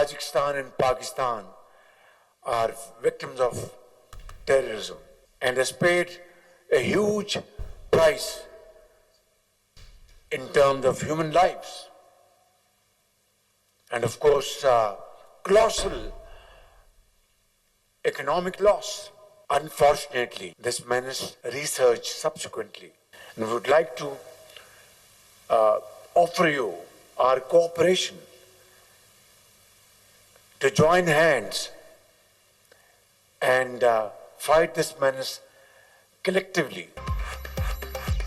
Tajikistan and Pakistan are victims of terrorism and has paid a huge price in terms of human lives. And of course, colossal economic loss. Unfortunately, this menace researched subsequently. And we would like to offer you our cooperation to join hands and fight this menace collectively.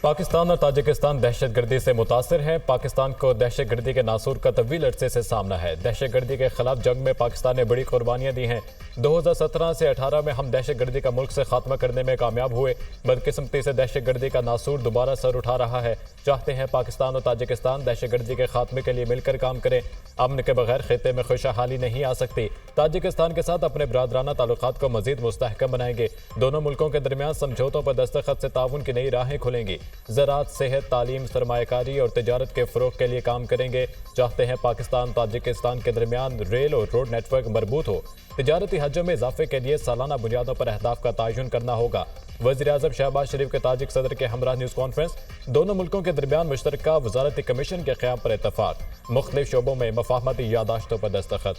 Pakistan और Tajikistan दहशतगर्दी से मुतासिर हैं। पाकिस्तान को दहशतगर्दी के नासूर का तवील अरसे से सामना है। दहशतगर्दी के खिलाफ जंग में पाकिस्तान ने बड़ी कुर्बानियां दी हैं। 2017 से 18 में हम दहशतगर्दी का मुल्क से खात्मा करने में कामयाब हुए। बदकिस्मती से दहशतगर्दी का नासूर दोबारा सर उठा रहा है। चाहते हैं पाकिस्तान और ताजिकिस्तान दहशतगर्दी के खात्मे के लिए मिलकर काम करें। अमन के बगैर खिते में खुशहाली नहीं आ सकती। ताजिकिस्तान के साथ अपने बरादराना ताल्लुकात को मजीद मुस्तहकम बनाएंगे। दोनों मुल्कों के दरमियान समझौतों पर दस्तखत से ताउन की नई राहें खुलेंगी। ज़राअत, सेहत, तालीम, सरमायाकारी और तिजारत के फ़रोग़ के लिए काम करेंगे। चाहते हैं पाकिस्तान ताजिकिस्तान के दरमियान रेल और रोड नेटवर्क मरबूत हो। तिजारती हजों में इजाफे के लिए सालाना बुनियादों पर अहदाफ का तयन करना होगा। वज़ीर-ए-आज़म शहबाज शरीफ के ताजिक सदर के हमरा न्यूज़ कॉन्फ्रेंस। दोनों मुल्कों के दरमियान मुश्तरका वज़ारती कमीशन के क़याम पर इत्तफ़ाक़। मुख्तलिफ शोबों में मफ़ाहमती यादाश्तों पर दस्तखत।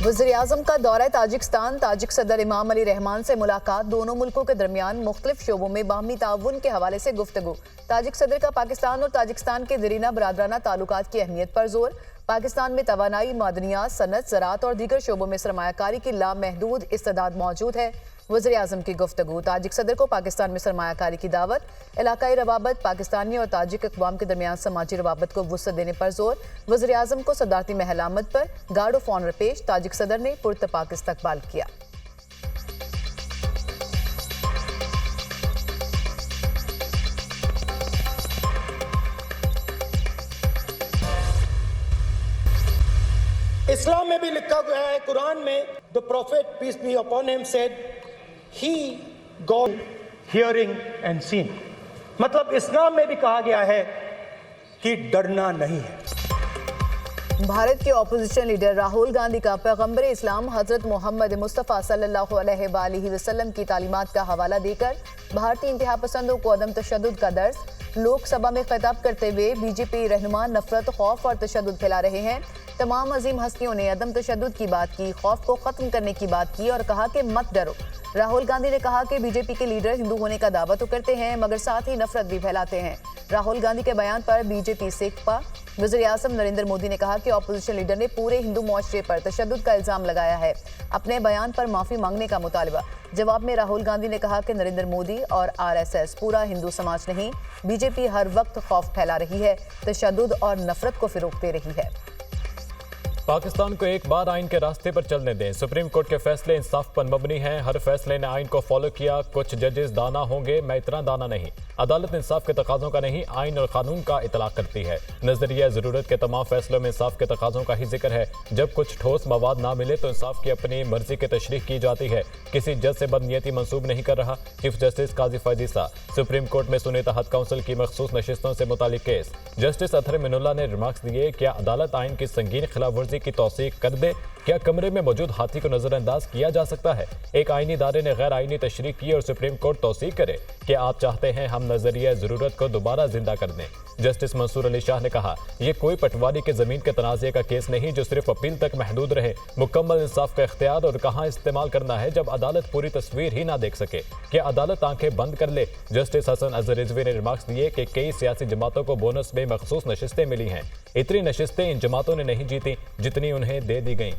वज़ीर-ए-आज़म का दौरा ताजिकिस्तान। ताजिक सदर इमाम अली रहमान से मुलाकात। दोनों मुल्कों के दरमियान मुख्तलिफ शोबों में बाहमी ताउन के हवाले से गुफ्तगू। ताजिक सदर का पाकिस्तान और ताजिकिस्तान के दरीना बरादराना ताल्लुकात की अहमियत पर जोर। पाकिस्तान में तवानाई, मादनियात, सनत, ज़राअत और दीगर शोबों में सरमायाकारी की लामहदूद इस्तेदाद मौजूद है। वज़ीर-ए-आज़म की गुफ्तगू। ताजिक सदर को पाकिस्तान में सरमायाकारी की दावत। इलाकाई रवाबत, पाकिस्तानी और ताजिक अक़वाम के दरमियान समाजी रवाबत को वुसअत देने पर जोर। वज़ीर-ए-आज़म को सदारती महल आमद पर गार्ड ऑफ ऑनर पेश। ताजिक सदर ने पुरतपाक इस्तकबाल किया। इस्लाम में भी लिखा गया है, कुरान में, the prophet peace be upon him said, he god hearing and seeing. मतलब इस्लाम में भी कहा गया है कि डरना नहीं है। भारत के ऑपोजिशन लीडर राहुल गांधी का पैगंबर इस्लाम हजरत मोहम्मद मुस्तफ़ा सल्लल्लाहु अलैहि वसल्लम की तालीमात का हवाला देकर भारतीय इंतहा पसंदों को अदम तशद्दुद का दर्स। लोकसभा में खिताब करते हुए बीजेपी रहनुमा नफरत, खौफ और तशद्दुद फैला रहे हैं। तमाम अजीम हस्तियों ने अदम तशद्दुद की बात की, खौफ को खत्म करने की बात की और कहा कि मत डरो। राहुल गांधी ने कहा कि बीजेपी के लीडर हिंदू होने का दावा तो करते हैं मगर साथ ही नफरत भी फैलाते हैं। राहुल गांधी के बयान पर बीजेपी सेक्पा। वज़ीर-ए-आज़म नरेंद्र मोदी ने कहा कि ऑपोजिशन लीडर ने पूरे हिंदू मुआशरे पर तशद्दुद का इल्जाम लगाया है। अपने बयान पर माफी मांगने का मुतालबा। जवाब में राहुल गांधी ने कहा कि नरेंद्र मोदी और आरएसएस पूरा हिंदू समाज नहीं, बीजेपी हर वक्त खौफ फैला रही है, तशद्दुद और नफरत को फिरोग दे रही है। पाकिस्तान को एक बार आइन के रास्ते पर चलने दें। सुप्रीम कोर्ट के फैसले इंसाफ पर मबनी हैं। हर फैसले ने आइन को फॉलो किया। कुछ जजेस दाना होंगे, मैं इतना दाना नहीं। अदालत इंसाफ के तकाज़ों का नहीं, आइन और कानून का इतलाक करती है। नजरिया ज़रूरत के तमाम फैसलों में इंसाफ के तकाज़ों का ही जिक्र है। जब कुछ ठोस मवाद ना मिले तो इंसाफ की अपनी मर्जी की तशरीह की जाती है। किसी जज से बदनीयती मंसूब नहीं कर रहा। चीफ जस्टिस काजी फैज़ीसा। सुप्रीम कोर्ट में सुने तहत काउंसिल की मखसूस नशिस्तों से मुतालिक केस। जस्टिस अतहर मिनुल्लाह ने रिमार्क्स दिए, क्या अदालत आइन की संगीन खिलाफ वर्जी की तौसीक कर दे? क्या कमरे में मौजूद हाथी को नजरअंदाज किया जा सकता है? एक आईनी इदारे ने गैर आईनी तशरीह की और सुप्रीम कोर्ट तौसीक करे। क्या आप चाहते हैं हम नजरिया ज़रूरत को दोबारा जिंदा कर दें? जस्टिस मंसूर अली शाह ने कहा, यह कोई पटवारी के जमीन के तनाज़े का केस नहीं जो सिर्फ अपील तक महदूद रहे। मुकम्मल इंसाफ का इख्तियार और कहाँ इस्तेमाल करना है जब अदालत पूरी तस्वीर ही ना देख सके। क्या अदालत आंखें बंद कर ले? जस्टिस हसन अजहर रिजवी ने रिमार्क्स दिए कि कई सियासी जमातों को बोनस में मखसूस नशिस्तें मिली हैं। इतनी नशिस्तें इन जमातों ने नहीं जीती जितनी उन्हें दे दी गई।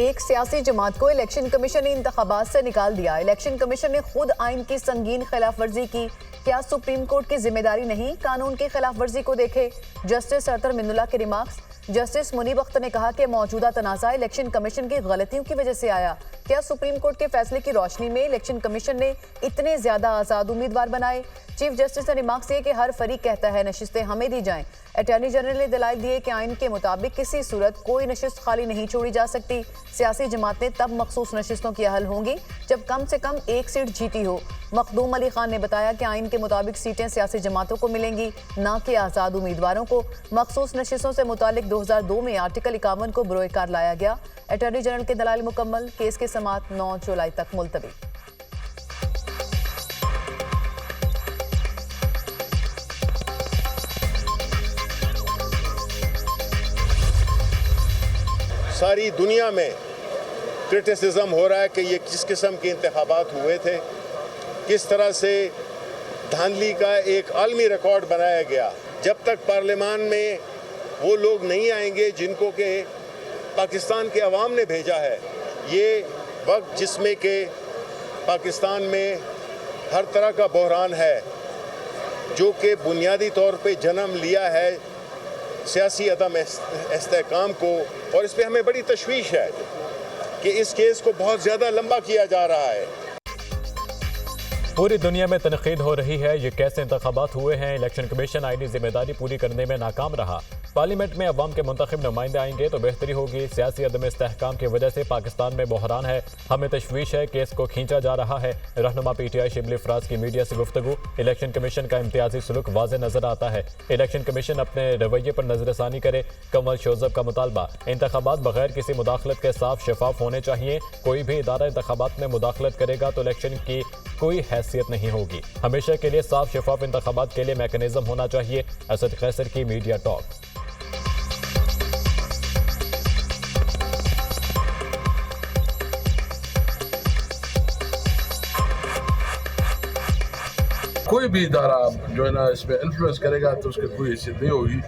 एक सियासी जमात को इलेक्शन कमीशन ने इंतखाबात से निकाल दिया। इलेक्शन कमीशन ने खुद आइन की संगीन खिलाफ वर्जी की। क्या सुप्रीम कोर्ट की जिम्मेदारी नहीं कानून की खिलाफ वर्जी को देखे? जस्टिस अतर मिनुल्लाह के रिमार्क्स। जस्टिस मुनीब अख्तर ने कहा कि मौजूदा तनाज़ा इलेक्शन कमीशन की गलतियों की वजह से आया। क्या सुप्रीम कोर्ट के फैसले की रोशनी में इलेक्शन कमीशन ने इतने ज्यादा आजाद उम्मीदवार बनाए? चीफ जस्टिस ने रिमार्क्स दिए कि हर फरीक कहता है नशिस्तें हमें दी जाएं। अटॉर्नी जनरल ने दलाइल दिए कि आइन के मुताबिक किसी सूरत कोई नशिस्त खाली नहीं छोड़ी जा सकती। सियासी जमातें तब मखसूस नशिस्तों की अहल होंगी जब कम से कम एक सीट जीती हो। मखदूम अली खान ने बताया कि आइन के मुताबिक सीटें सियासी जमातों को मिलेंगी, ना कि आज़ाद उम्मीदवारों को। मखसूस नशिस्तों से मुतालिक 2002 में आर्टिकल 51 को बरोए कार लाया गया। अटॉर्नी जनरल के दलाइल मुकम्मल। केस की समाअत 9 जुलाई तक मुलतवी। सारी दुनिया में क्रिटिसिज्म हो रहा है कि ये किस किस्म के इंतखाबात हुए थे, किस तरह से धांधली का एक आलमी रिकॉर्ड बनाया गया। जब तक पार्लियामान में वो लोग नहीं आएंगे जिनको के पाकिस्तान के अवाम ने भेजा है, ये वक्त जिसमें के पाकिस्तान में हर तरह का बहरान है, जो कि बुनियादी तौर पे जन्म लिया है सियासी अदम इस्तेहकाम को, और इस पे हमें बड़ी तशवीश है कि इस केस को बहुत ज़्यादा लंबा किया जा रहा है। पूरी दुनिया में तनकीद हो रही है ये कैसे इंतखाबात हुए हैं। इलेक्शन कमीशन आईनी जिम्मेदारी पूरी करने में नाकाम रहा। पार्लियामेंट में अवाम के मुंतखब नुमाइंदे आएंगे तो बेहतरी होगी। सियासी अदम इस्तेहकाम की वजह से पाकिस्तान में बहरान है, हमें तशवीश है, केस को खींचा जा रहा है। रहनुमा PTI शिबली फराज की मीडिया से गुफ्तगू। इलेक्शन कमीशन का इम्तियाजी सलूक वाज़े नजर आता है। इलेक्शन कमीशन अपने रवैये पर नजरसानी करे। कंवल शोजब का मुतालबा, इंतखाबात बगैर किसी मुदाखलत के साफ शफाफ होने चाहिए। कोई भी इदारा इंतखाबात में मुदाखलत करेगा तो इलेक्शन की कोई हैसियत नहीं होगी। हमेशा के लिए साफ शफाफ इंतखाबात के लिए मैकेनिज्म होना चाहिए। असद कैसर की मीडिया टॉक। कोई भी इदारा जो है ना इसमें इन्फ्लुएंस करेगा तो उसकी कोई हैसियत नहीं होगी।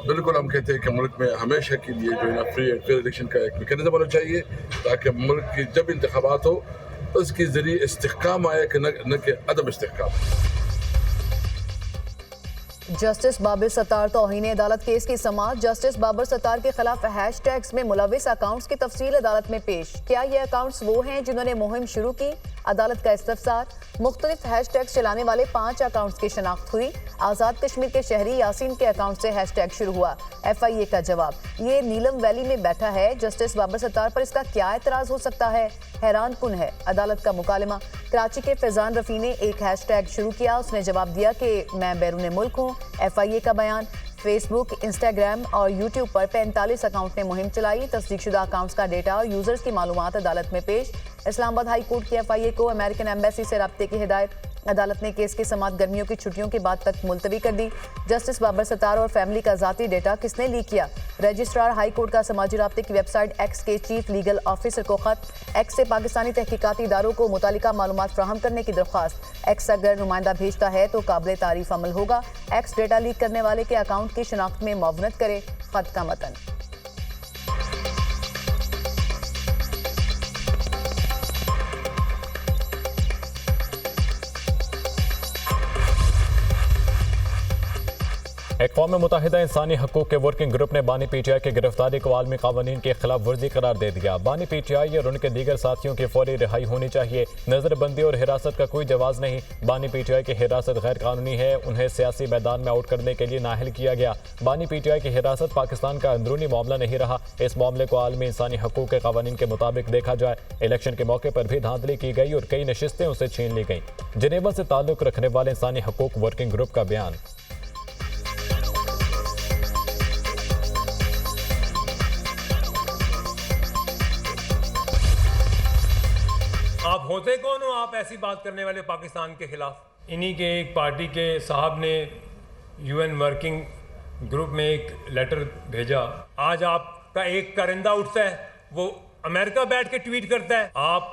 बिल्कुल हम कहते हैं कि मुल्क में हमेशा के लिए जो है ना फ्री एंड फेयर इलेक्शन का एक मैकेनिज्म होना चाहिए, ताकि मुल्क की जब इंतखाबात हो तो उसके जरिए इस्तेहकाम आए कि न कि अदम इस्तेहकाम। जस्टिस बाबर सत्तार तौहीन अदालत केस की समाअत। जस्टिस बाबर सत्तार के खिलाफ हैशटैग्स में मुलविस अकाउंट्स की तफसील अदालत में पेश। क्या ये अकाउंट्स वो हैं जिन्होंने मुहिम शुरू की? अदालत का इस्तफसार। मुख्तलिफ हैशटैग्स चलाने वाले 5 अकाउंट्स की शनाख्त हुई। आज़ाद कश्मीर के शहरी यासीन के अकाउंट से हैशटैग शुरू हुआ। FIA का जवाब, ये नीलम वैली में बैठा है। जस्टिस बाबर सत्तार पर इसका क्या एतराज़ हो सकता है? हैरान कुन है। अदालत का मुकालमा। कराची के फैजान रफ़ी ने एक हैशटैग शुरू किया, उसने जवाब दिया कि मैं बैरून मुल्क हूँ। FIA का बयान। फेसबुक, इंस्टाग्राम और यूट्यूब पर 45 अकाउंट ने मुहिम चलाई। तस्दीकशुदा अकाउंट्स का डेटा और यूजर्स की मालूमात अदालत में पेश। इस्लामाबाद हाई कोर्ट की FIA को अमेरिकन एम्बेसी से रब्ते की हिदायत। अदालत ने केस की समाअत गर्मियों की छुट्टियों के बाद तक मुलतवी कर दी। जस्टिस बाबर सत्तार और फैमिली का जाती डेटा किसने लीक किया? रजिस्ट्रार हाई कोर्ट का समाजी राब्ते की वेबसाइट X के चीफ लीगल ऑफिसर को खत। X से पाकिस्तानी तहकीकाती इदारों को मुतालिका मालूमात फ्राहम करने की दरख्वास्त। X अगर नुमाइंदा भेजता है तो काबिल तारीफ अमल होगा। X डेटा लीक करने वाले के अकाउंट की शनाख्त में मुआवनत करे। खत का मतन। अक़वाम मुत्तहिदा इंसानी हकूक़ के वर्किंग ग्रुप ने बानी PTI की गिरफ्तारी को आलमी कानून की खिलाफ वर्जी करार दे दिया। बानी PTI और उनके दीगर साथियों की फौरी रिहाई होनी चाहिए। नजरबंदी और हिरासत का कोई जवाब नहीं। बानी PTI की हिरासत गैर कानूनी है, उन्हें सियासी मैदान में आउट करने के लिए नाअहल किया गया। बानी PTI की हिरासत पाकिस्तान का अंदरूनी मामला नहीं रहा। इस मामले को आलमी इंसानी हकूक़ के कानून के मुताबिक देखा जाए। इलेक्शन के मौके पर भी धांधली की गई और कई नशिस्तें उसे छीन ली गईं। जिनेवा से ताल्लुक रखने वाले इंसानी हकूक़ वर्किंग ग्रुप का बयान। आप होते कौन हो आप ऐसी बात करने वाले पाकिस्तान के खिलाफ? इन्हीं के एक पार्टी के साहब ने UN वर्किंग ग्रुप में एक लेटर भेजा। आज आपका एक करिंदा उठता है, वो अमेरिका बैठ के ट्वीट करता है। आप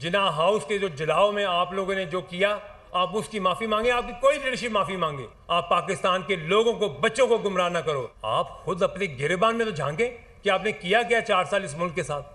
जिना हाउस के जो जलाओ में आप लोगों ने जो किया, आप उसकी माफी मांगे। आपकी कोई लीडरशिप माफी मांगे। आप पाकिस्तान के लोगों को, बच्चों को गुमराह ना करो। आप खुद अपने गिरेबान में तो झांके कि आपने किया क्या 4 साल इस मुल्क के साथ।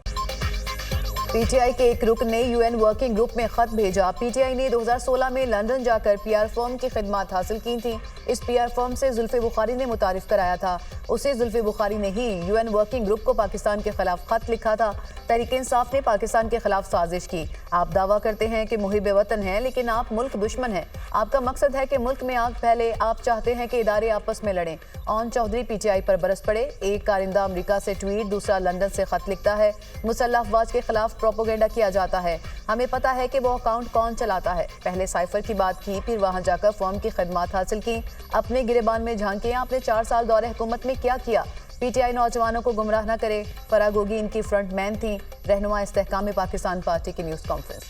पीटीआई के एक रुकन ने यूएन वर्किंग ग्रुप में खत भेजा। पीटीआई ने 2016 में लंदन जाकर पीआर फर्म की खिदमत हासिल की थी। इस पीआर फर्म से जुल्फे बुखारी ने मुतारिफ कराया था। उसे जुल्फे बुखारी ने ही यूएन वर्किंग ग्रुप को पाकिस्तान के खिलाफ खत लिखा था। तहरीक इंसाफ ने पाकिस्तान के खिलाफ साजिश की। आप दावा करते हैं कि मुहिब वतन हैं, लेकिन आप मुल्क दुश्मन हैं। आपका मकसद है कि मुल्क में आग फैले। आप चाहते हैं कि इदारे आपस में लड़ें। ओन चौधरी पीटीआई पर बरस पड़े। एक कारिंदा अमेरिका से ट्वीट, दूसरा लंदन से खत लिखता है। मुसल्लह अफवाज के खिलाफ प्रोपोगेंडा किया जाता है। हमें पता है कि वो अकाउंट कौन चलाता है। पहले साइफर की बात की, फिर वहां जाकर फॉर्म की खिदमत हासिल की। अपने गिरेबान में झांके। आपने 4 साल दौरे हुकूमत में क्या किया? पीटीआई नौजवानों को गुमराह न करे। फराह गोगी इनकी फ्रंट मैन थी। रहनुमा इस्तेहकाम पाकिस्तान पार्टी की न्यूज़ कॉन्फ्रेंस।